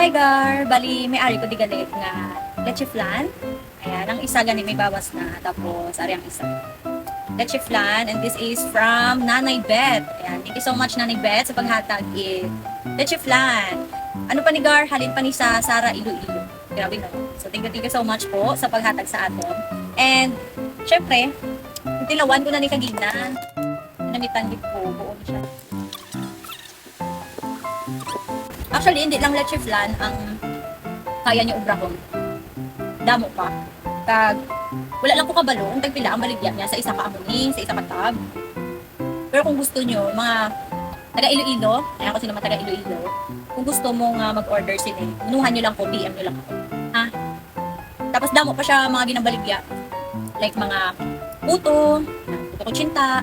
Hi Gar! Bali, may-ari ko di galit nga leche flan. Ayan, ang isa gani may bawas na. Tapos, ari ang isa. Leche flan, and this is from Nanay Beth. Ayan, thank you so much Nanay Beth sa paghatag leche flan. Ano pa ni Gar? Halin pa ni sa Sara Iloilo. Grabe no. So, thank you so much po sa paghatag sa aton. And, syempre, tilawan ko na ni Kagina. Namitan ko, buo na siya. Actually, hindi lang leche flan ang kaya niya ubrahon. Damo pa. Kag, wala lang ko kabalo, ang tagpila ang baligya niya sa isa ka amuning, sa isa ka tab. Pero kung gusto niyo, mga taga Iloilo, ayan ko sino mga taga Iloilo, kung gusto mong mag-order sila, unuhan niyo lang ko, PM niyo lang ako. Ha? Tapos damo pa siya mga ginabaligya. Like mga puto, puto kutsinta,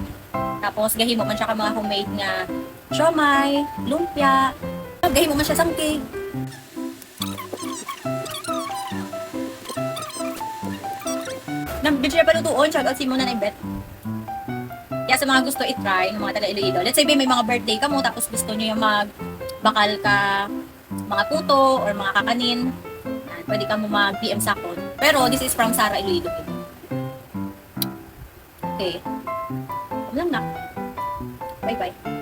tapos gahimo man siya ka mga homemade nga siomay, lumpia, gahimo man siya sangkig. Nang siya palutuon, shout out si Mona Nanay Beth. Kaya sa mga gusto i-try, ng mga taga Iloilo, let's say may mga birthday ka mo, tapos gusto nyo yung magbakal ka mga puto or mga kakanin, yan, pwede ka mo mag-PM sa akin. Pero this is from Sara Iloilo. Okay. Lang na. Bye-bye.